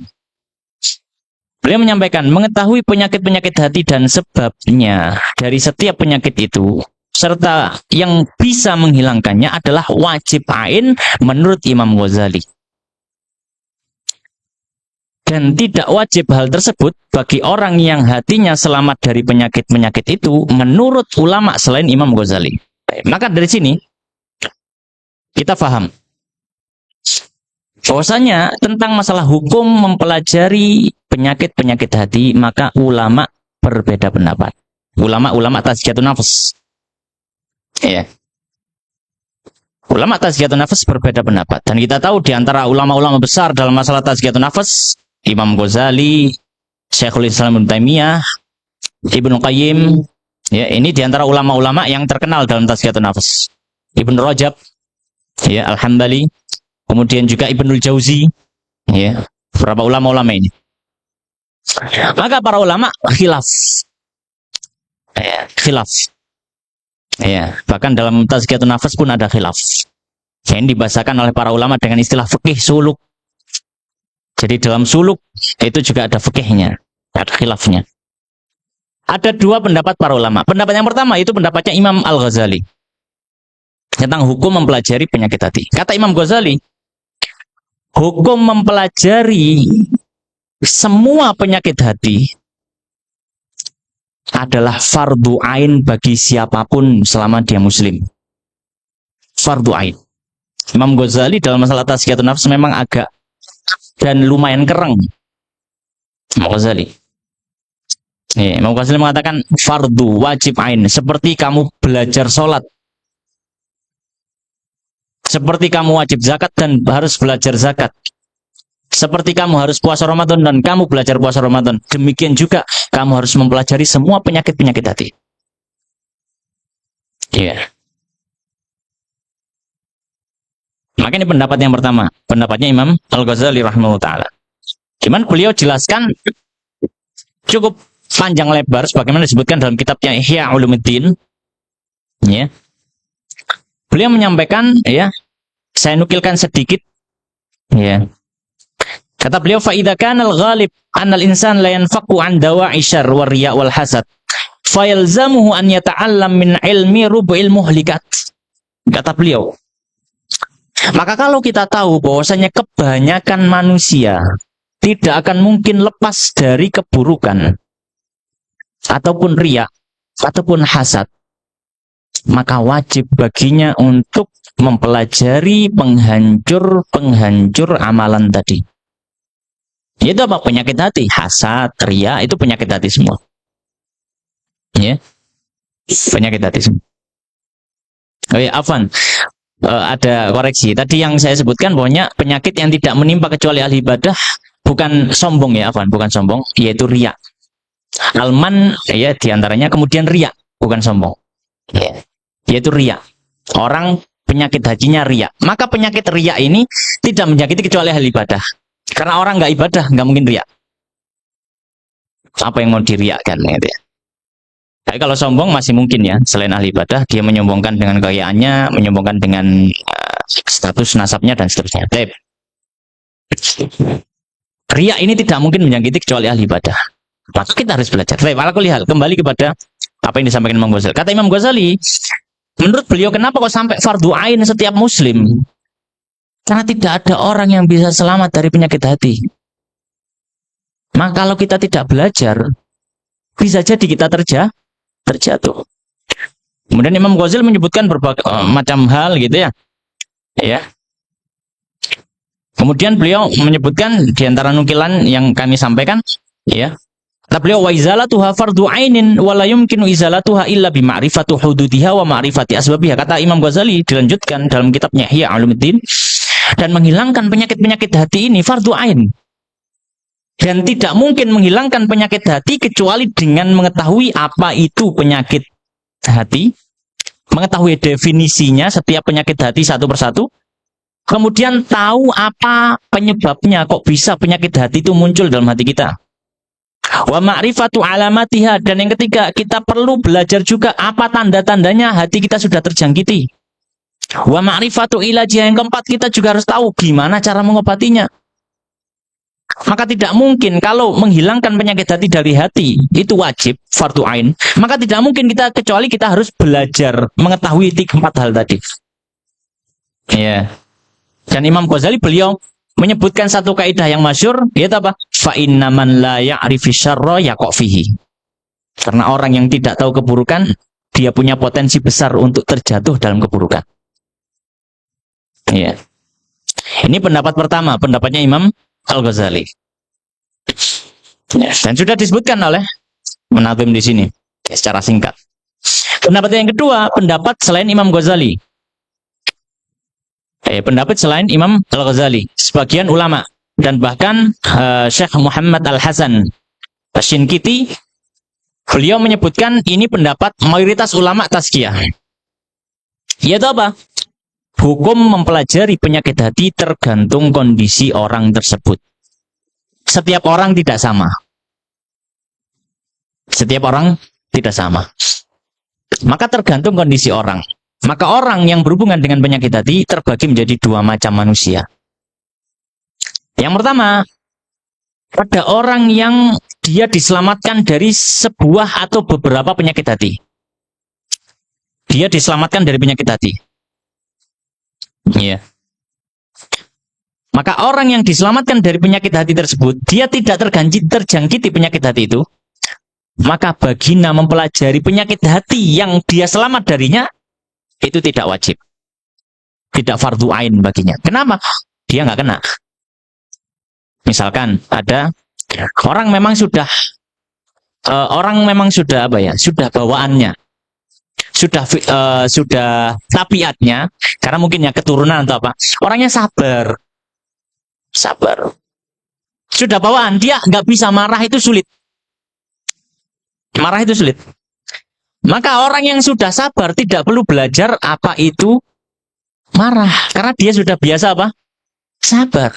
Beliau menyampaikan mengetahui penyakit-penyakit hati dan sebabnya dari setiap penyakit itu serta yang bisa menghilangkannya adalah wajib ain menurut Imam Ghazali. Dan tidak wajib hal tersebut bagi orang yang hatinya selamat dari penyakit-penyakit itu menurut ulama selain Imam Ghazali. Maka dari sini kita paham bahwasanya tentang masalah hukum mempelajari penyakit-penyakit hati, maka ulama berbeda pendapat. Ulama tazkiyatun nafs. Ya. Ulama tazkiyatun nafs berbeda pendapat. Dan kita tahu di antara ulama-ulama besar dalam masalah tazkiyatun nafs, Imam Ghazali, Syekhul Islam Ibnu Taimiyah, Ibnu Qayyim, ya, ini di antara ulama-ulama yang terkenal dalam tazkiyatun nafs. Ibnu Rajab, ya, Al-Hambali, kemudian juga Ibnul Jauzi, ya, beberapa ulama-ulama ini. Maka para ulama khilaf. Ya, khilaf. Ya, bahkan dalam tazkiyatun nafas pun ada khilaf. Yang dibahasakan oleh para ulama dengan istilah fikih suluk. Jadi dalam suluk itu juga ada fikihnya, ada khilafnya. Ada 2 pendapat para ulama. Pendapat yang pertama itu pendapatnya Imam Al-Ghazali tentang hukum mempelajari penyakit hati. Kata Imam Ghazali, hukum mempelajari semua penyakit hati adalah fardu ain bagi siapapun selama dia muslim. Fardu ain. Imam Ghazali dalam masalah tazkiyatun nafs memang agak dan lumayan kereng. Imam Ghazali. Imam Ghazali mengatakan fardu wajib ain, seperti kamu belajar sholat, seperti kamu wajib zakat dan harus belajar zakat, seperti kamu harus puasa Ramadan dan kamu belajar puasa Ramadan, demikian juga kamu harus mempelajari semua penyakit-penyakit hati. Iya. Maka ini pendapat yang pertama, pendapatnya Imam Al-Ghazali rahimahullah ta'ala. Cuman beliau jelaskan cukup panjang lebar sebagaimana disebutkan dalam kitabnya Ihya Ulumuddin. Ya. Beliau menyampaikan, ya, saya nukilkan sedikit, ya. Kata beliau, fa idza kana al-ghalib anna al-insan la yanfaqu an dawa'i syarr wa riya' wal hasad fa yalzamuhu an yata'allam min ilmi rubu'il muhlikat. Kata beliau, maka kalau kita tahu bahwasanya kebanyakan manusia tidak akan mungkin lepas dari keburukan ataupun riya ataupun hasad, maka wajib baginya untuk mempelajari penghancur amalan tadi. Itu apa? Penyakit hati, hasad, riya, itu penyakit hati semua. Ya, penyakit hati semua. Oh ya, Afwan, ada koreksi. Tadi yang saya sebutkan bahwanya penyakit yang tidak menimpa kecuali ahli ibadah bukan sombong ya, Afwan, bukan sombong, yaitu riya. Alman, ya, diantaranya, kemudian riya, bukan sombong. Ya, yaitu riya. Orang penyakit hatinya riya. Maka penyakit riya ini tidak menyakiti kecuali ahli ibadah. Karena orang nggak ibadah, nggak mungkin riak. Apa yang mau diriakkan? Gitu ya. Tapi kalau sombong masih mungkin ya. Selain ahli ibadah, dia menyombongkan dengan kekayaannya, menyombongkan dengan status nasabnya, dan seterusnya. Tapi riak ini tidak mungkin menyakiti kecuali ahli ibadah. Maka kita harus belajar. Baik, ala kulli hal, kembali kepada apa yang disampaikan Imam Ghazali. Kata Imam Ghazali, menurut beliau kenapa kok sampai fardu ain setiap muslim? Karena tidak ada orang yang bisa selamat dari penyakit hati. Maka kalau kita tidak belajar, bisa jadi kita terjatuh. Kemudian Imam Ghazali menyebutkan berbagai macam hal gitu ya. Ya. Kemudian beliau menyebutkan di antara nukilan yang kami sampaikan, ya. Kata beliau, wa izalatuha fardu ainin wa la yumkinu izalatuha illa bi ma'rifati hududiha wa ma'rifati asbabiha. Kata Imam Ghazali dilanjutkan dalam kitabnya Ihya Ulumuddin, dan menghilangkan penyakit-penyakit hati ini fardu ain. Dan tidak mungkin menghilangkan penyakit hati kecuali dengan mengetahui apa itu penyakit hati, mengetahui definisinya setiap penyakit hati satu persatu, kemudian tahu apa penyebabnya, kok bisa penyakit hati itu muncul dalam hati kita. Wa ma'rifatu alamatiha, dan yang ketiga, kita perlu belajar juga apa tanda-tandanya hati kita sudah terjangkiti. Wa ma'rifatu ilajiha, yang keempat, kita juga harus tahu gimana cara mengobatinya. Maka tidak mungkin kalau menghilangkan penyakit hati dari hati itu wajib fardu ain, maka tidak mungkin kita kecuali kita harus belajar mengetahui empat hal tadi. Ya. Dan Imam Ghazali beliau menyebutkan satu kaidah yang masyhur, yaitu apa? Fa inna man la ya'rifi syarra yaqa fihi. Karena orang yang tidak tahu keburukan, dia punya potensi besar untuk terjatuh dalam keburukan. Ya. Ini pendapat pertama, pendapatnya Imam Al-Ghazali. Ya, dan sudah disebutkan oleh Munadhim di sini ya, secara singkat. Pendapat yang kedua, pendapat selain Imam Ghazali. Pendapat selain Imam Al-Ghazali, sebagian ulama dan bahkan Syekh Muhammad Al-Hasan Asy-Syinkiti, beliau menyebutkan ini pendapat mayoritas ulama tazkiyah. Yaitu apa? Hukum mempelajari penyakit hati tergantung kondisi orang tersebut. Setiap orang tidak sama. Setiap orang tidak sama. Maka tergantung kondisi orang. Maka orang yang berhubungan dengan penyakit hati terbagi menjadi dua macam manusia. Yang pertama, ada orang yang dia diselamatkan dari sebuah atau beberapa penyakit hati. Dia diselamatkan dari penyakit hati. Ya. Maka orang yang diselamatkan dari penyakit hati tersebut, dia tidak terjangkiti penyakit hati itu. Maka baginda mempelajari penyakit hati yang dia selamat darinya, itu tidak wajib. Tidak fardu ain baginya. Kenapa? Dia nggak kena. Misalkan ada orang memang sudah sudah bawaannya, sudah tabiatnya, karena mungkin ya keturunan atau apa, orangnya sabar. Sudah bawaan, dia nggak bisa marah, itu sulit. Marah itu sulit. Maka orang yang sudah sabar tidak perlu belajar apa itu marah, karena dia sudah biasa apa? Sabar.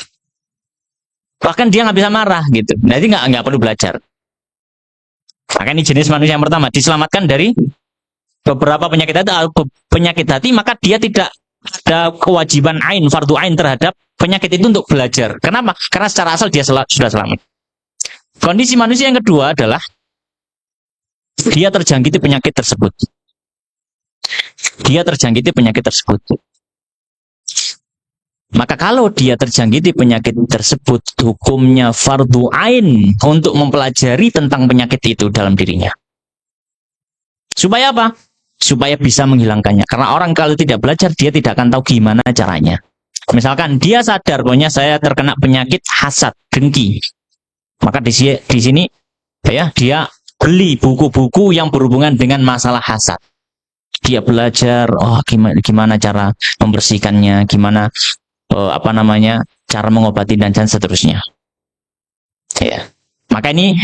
Bahkan dia nggak bisa marah gitu. Jadi nggak perlu belajar. Maka ini jenis manusia yang pertama, diselamatkan dari beberapa penyakit hati, maka dia tidak ada kewajiban ain, fardu ain terhadap penyakit itu untuk belajar. Kenapa? Karena secara asal dia sudah selamat. Kondisi manusia yang kedua adalah dia terjangkiti penyakit tersebut. Dia terjangkiti penyakit tersebut. Maka kalau dia terjangkiti penyakit tersebut, hukumnya fardu ain untuk mempelajari tentang penyakit itu dalam dirinya. Supaya apa? Supaya bisa menghilangkannya. Karena orang kalau tidak belajar, dia tidak akan tahu gimana caranya. Misalkan dia sadar bahwa saya terkena penyakit hasad, dengki. Maka di sini ya, dia beli buku-buku yang berhubungan dengan masalah hasad. Dia belajar, gimana cara membersihkannya, gimana cara mengobati dan seterusnya. Ya. Maka ini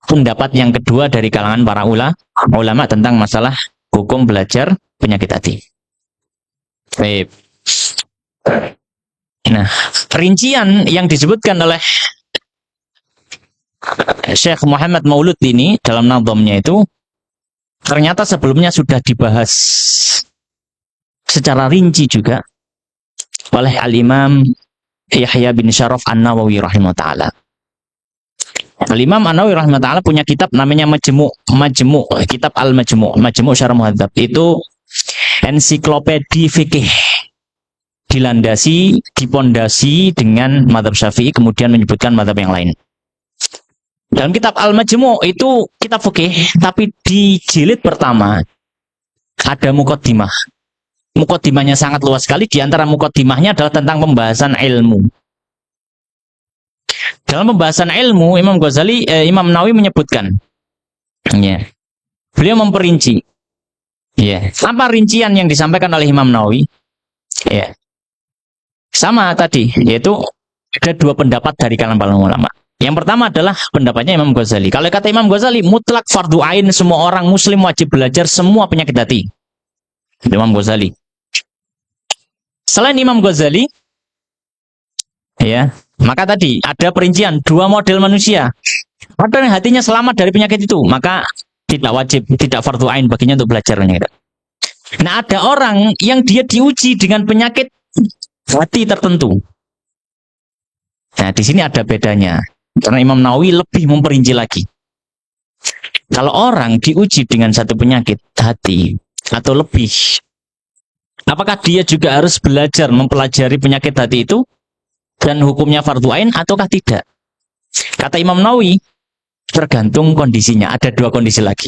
pendapat yang kedua dari kalangan para ulama tentang masalah hukum belajar penyakit hati. Baik. Nah, rincian yang disebutkan oleh Syekh Muhammad Maulud ini dalam nadhamnya itu ternyata sebelumnya sudah dibahas secara rinci juga oleh Al-Imam Yahya bin Syaraf An-Nawawi rahimahullah ta'ala. Al-Imam An-Nawawi rahimahullah ta'ala punya kitab namanya Majmu', kitab Majmu' Syarah Muhadzab. Itu ensiklopedi fikih, dipondasi dengan mazhab Syafi'i, kemudian menyebutkan mazhab yang lain. Dalam kitab Al-Majmu' itu kitab fikih, tapi di jilid pertama ada muqaddimah. Muqaddimahnya sangat luas sekali. Di antara muqaddimahnya adalah tentang pembahasan ilmu. Dalam pembahasan ilmu, Imam Nawawi menyebutkan, ya, beliau memperinci, ya, apa rincian yang disampaikan oleh Imam Nawawi, ya, sama tadi, yaitu ada dua pendapat dari kalangan para ulama. Yang pertama adalah pendapatnya Imam Ghazali. Kalau kata Imam Ghazali, mutlak fardu ain, semua orang muslim wajib belajar semua penyakit hati. Imam Ghazali. Selain Imam Ghazali, ya, maka tadi ada perincian dua model manusia. Ada yang hatinya selamat dari penyakit itu, maka tidak wajib, tidak fardu ain baginya untuk belajar penyakit. Nah, ada orang yang dia diuji dengan penyakit hati tertentu. Nah, di sini ada bedanya. Karena Imam Nawawi lebih memperinci lagi. Kalau orang diuji dengan satu penyakit hati atau lebih, apakah dia juga harus belajar mempelajari penyakit hati itu dan hukumnya fardu ain ataukah tidak? Kata Imam Nawawi, tergantung kondisinya. Ada dua kondisi lagi.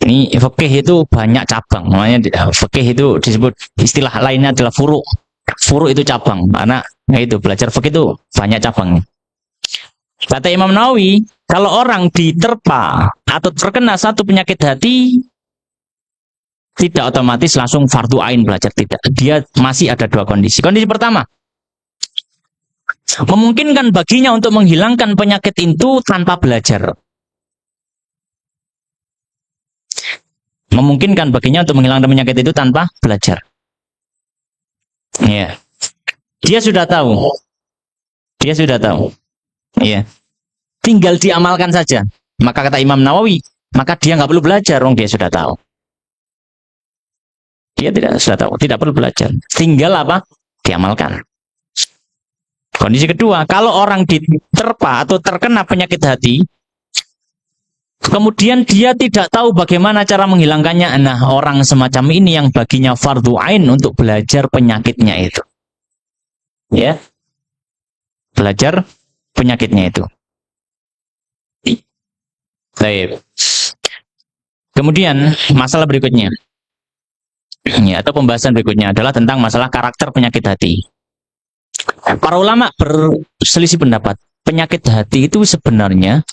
Ini fikih itu banyak cabang. Namanya fikih itu disebut istilah lainnya adalah furu'. Furu' itu cabang. Karena itu belajar fikih itu banyak cabangnya. Kata Imam Nawawi, kalau orang diterpa atau terkena satu penyakit hati, tidak otomatis langsung fardu ain belajar, tidak. Dia masih ada dua kondisi. Kondisi pertama, memungkinkan baginya untuk menghilangkan penyakit itu tanpa belajar. Memungkinkan baginya untuk menghilangkan penyakit itu tanpa belajar. Ya. Dia sudah tahu. Dia sudah tahu. Ya. Tinggal diamalkan saja. Maka kata Imam Nawawi, maka dia nggak perlu belajar, dia sudah tahu. Dia sudah tahu, tidak perlu belajar. Tinggal apa? Diamalkan. Kondisi kedua, kalau orang diterpa atau terkena penyakit hati, kemudian dia tidak tahu bagaimana cara menghilangkannya. Nah, orang semacam ini yang baginya fardu ain untuk belajar penyakitnya itu. Ya. Belajar penyakitnya itu. Baik. Kemudian masalah berikutnya. Ya, atau pembahasan berikutnya adalah tentang masalah karakter penyakit hati. Para ulama berselisih pendapat. Penyakit hati itu sebenarnya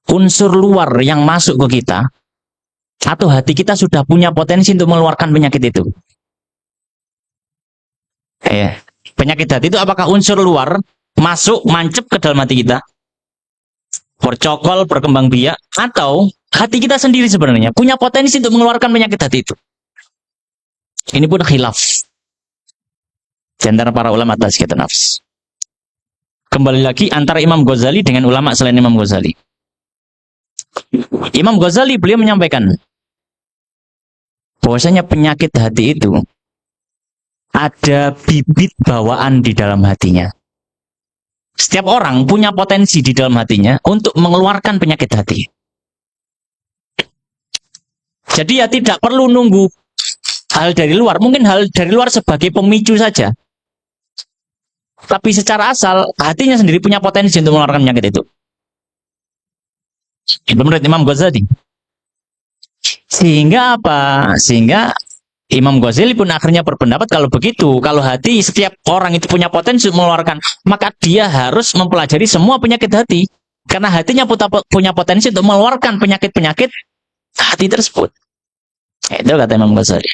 unsur luar yang masuk ke kita, atau hati kita sudah punya potensi untuk mengeluarkan penyakit itu. Penyakit hati itu apakah unsur luar masuk, mancep ke dalam hati kita, bercokol, berkembang biak, atau hati kita sendiri sebenarnya punya potensi untuk mengeluarkan penyakit hati itu. Ini pun khilaf di antara para ulama tazkiyatun nafs. Kembali lagi antara Imam Ghazali dengan ulama selain Imam Ghazali. Imam Ghazali beliau menyampaikan bahwasanya penyakit hati itu ada bibit bawaan di dalam hatinya. Setiap orang punya potensi di dalam hatinya untuk mengeluarkan penyakit hati. Jadi ya tidak perlu nunggu hal dari luar. Mungkin hal dari luar sebagai pemicu saja. Tapi secara asal hatinya sendiri punya potensi untuk mengeluarkan penyakit itu. Itu menurut Imam Ghazali. Sehingga apa? Sehingga Imam Ghazali pun akhirnya berpendapat kalau begitu, kalau hati setiap orang itu punya potensi mengeluarkan, maka dia harus mempelajari semua penyakit hati. Karena hatinya punya potensi untuk mengeluarkan penyakit-penyakit hati tersebut. Itu kata Imam Ghazali.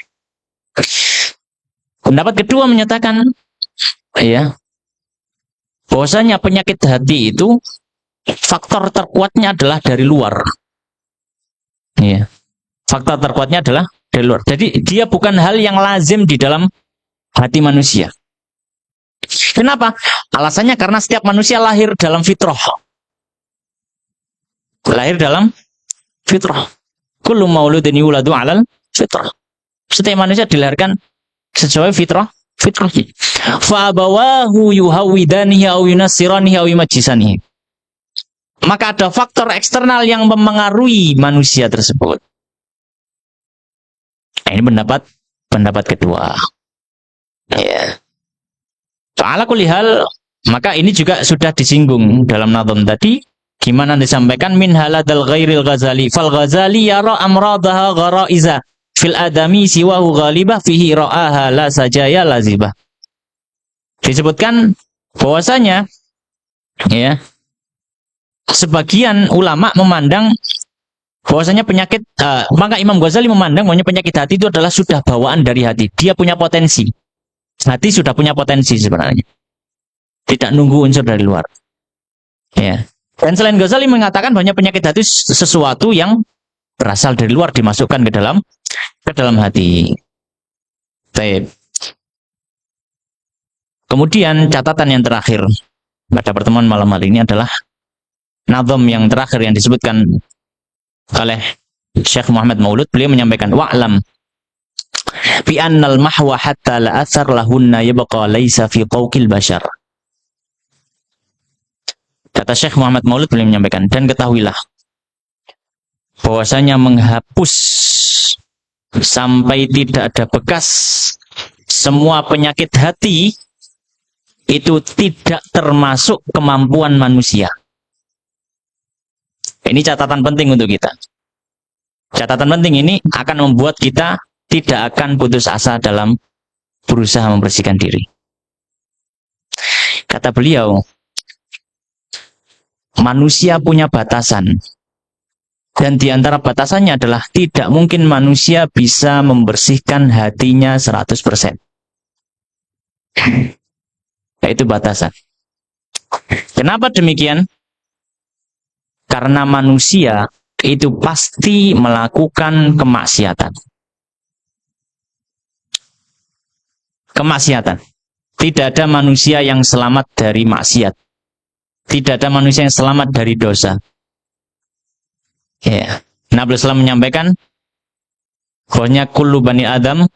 Pendapat kedua menyatakan, bahwasanya penyakit hati itu faktor terkuatnya adalah dari luar. Faktor terkuatnya adalah dari luar. Jadi dia bukan hal yang lazim di dalam hati manusia. Kenapa? Alasannya karena setiap manusia lahir dalam fitrah. Lahir dalam fitrah. Kullu mauludin yuladu 'alal fitrah. Setiap manusia dilahirkan sesuai fitrah. Fa abawahu yuhawidanihi aw yunassiranihi aw yumajjisanihi. Maka ada faktor eksternal yang mempengaruhi manusia tersebut. Nah, ini pendapat kedua. Soal kulihal, maka ini juga sudah disinggung dalam nadham tadi. Gimana disampaikan min haladal ghairil Ghazali. Fal Ghazali yara amradaha gharaiza fil adami siwahu ghalibah fihi ra'aha la sajaya lazibah. Disebutkan bahwasanya sebagian ulama memandang bahwasanya penyakit, maka Imam Ghazali memandang bahwa penyakit hati itu adalah sudah bawaan dari hati. Dia punya potensi. Hati sudah punya potensi sebenarnya. Tidak nunggu unsur dari luar. Dan selain Ghazali mengatakan bahwa penyakit hati sesuatu yang berasal dari luar dimasukkan ke dalam ke dalam hati. Baik. Kemudian catatan yang terakhir pada pertemuan malam hari ini adalah nazam yang terakhir yang disebutkan oleh Syekh Muhammad Maulud. Beliau menyampaikan wa'lam bi annal mahwa hatta la athar lahunna yabqa laisa fi qawqil bashar. Kata Syekh Muhammad Maulud, beliau menyampaikan, dan ketahuilah bahwasanya menghapus sampai tidak ada bekas semua penyakit hati itu tidak termasuk kemampuan manusia. Ini catatan penting untuk kita. Catatan penting ini akan membuat kita tidak akan putus asa dalam berusaha membersihkan diri. Kata beliau, manusia punya batasan. Dan di antara batasannya adalah tidak mungkin manusia bisa membersihkan hatinya 100%. Itu batasan. Kenapa demikian? Karena manusia itu pasti melakukan kemaksiatan. Kemaksiatan. Tidak ada manusia yang selamat dari maksiat. Tidak ada manusia yang selamat dari dosa. Ya. Nabi Sallam menyampaikan bahwasanya kullu bani Adam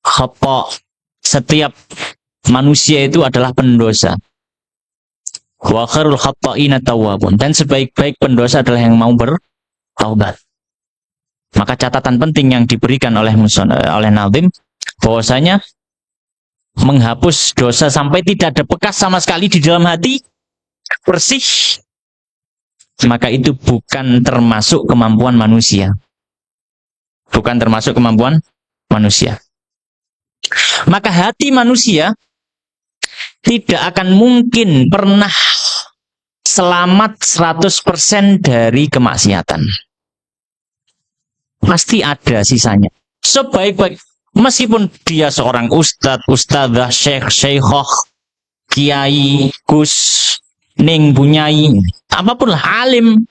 khata'. Setiap manusia itu adalah pendosa. Wa khairul khata'ina tawwabun. Dan sebaik-baik pendosa adalah yang mau bertaubat. Maka catatan penting yang diberikan oleh Nazim bahwasanya menghapus dosa sampai tidak ada bekas sama sekali di dalam hati, bersih, maka itu bukan termasuk kemampuan manusia. Bukan termasuk kemampuan manusia. Maka hati manusia tidak akan mungkin pernah selamat 100% dari kemaksiatan. Pasti ada sisanya. Sebaik-baik, meskipun dia seorang ustadz, ustadzah, syekh, syekhoh, kiai, gus, ning, bunyai, apapun lah, alim,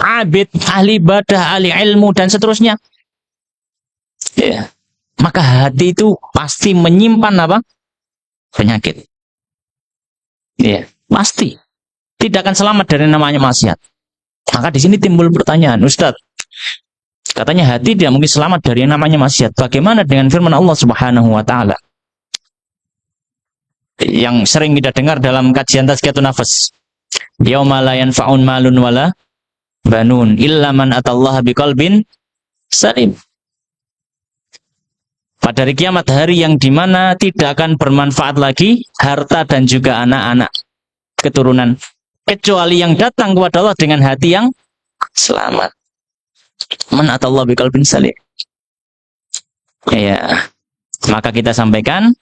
abid, ahli ibadah, ahli ilmu, dan seterusnya. Ya. Maka hati itu pasti menyimpan apa? Penyakit. Ya, pasti. Tidak akan selamat dari namanya maksiat. Maka di sini timbul pertanyaan, Ustadz, katanya hati tidak mungkin selamat dari yang namanya maksiat. Bagaimana dengan firman Allah Subhanahu wa taala? Yang sering kita dengar dalam kajian Tazkiyatun Nafas. Yauma la yanfa'un malun wala banun illa man atallaha biqalbin salim. Pada hari kiamat, hari yang dimana tidak akan bermanfaat lagi harta dan juga anak-anak keturunan, kecuali yang datang kepada Allah dengan hati yang selamat. Man atallaha biqalbin salim. Ya, maka kita sampaikan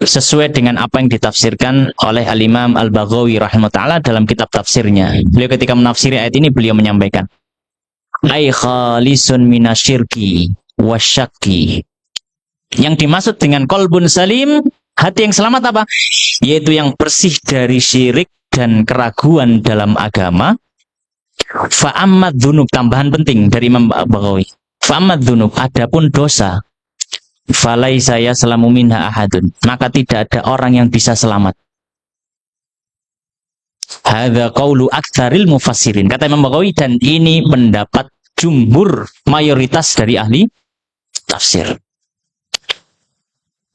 sesuai dengan apa yang ditafsirkan oleh Al-Imam Al-Baghawi rahimahullah dalam kitab tafsirnya. Beliau ketika menafsiri ayat ini, beliau menyampaikan, ay khalisun minasyirki wasyakki. Yang dimaksud dengan qalbun salim, hati yang selamat apa? Yaitu yang bersih dari syirik dan keraguan dalam agama. Fa'ammad dzunub, tambahan penting dari Imam Baghawi. Fa'ammad dzunub, adapun dosa, falaisa yaslamu minha ahadun, maka tidak ada orang yang bisa selamat. Hadza qaulu aktsaril mufassirin, kata Imam Baghawi, dan ini pendapat jumhur mayoritas dari ahli tafsir.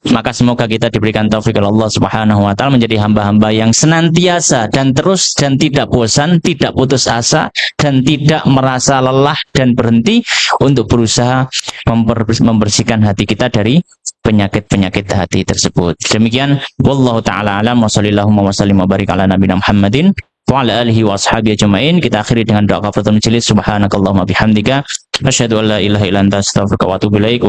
Maka semoga kita diberikan taufik oleh Allah Subhanahu wa taala menjadi hamba-hamba yang senantiasa dan terus dan tidak bosan, tidak putus asa, dan tidak merasa lelah dan berhenti untuk berusaha membersihkan hati kita dari penyakit-penyakit hati tersebut. Demikian, wallahu taala alam, wa sallallahu wa sallim wa barik ala nabiyina Muhammadin wa ala alihi wa ashabihi ajmain. Kita akhiri dengan doa kafaratul majelis. Subhanakallahumma bihamdika asyhadu an la ilaha illa anta astaghfiruka wa atubu ilaik.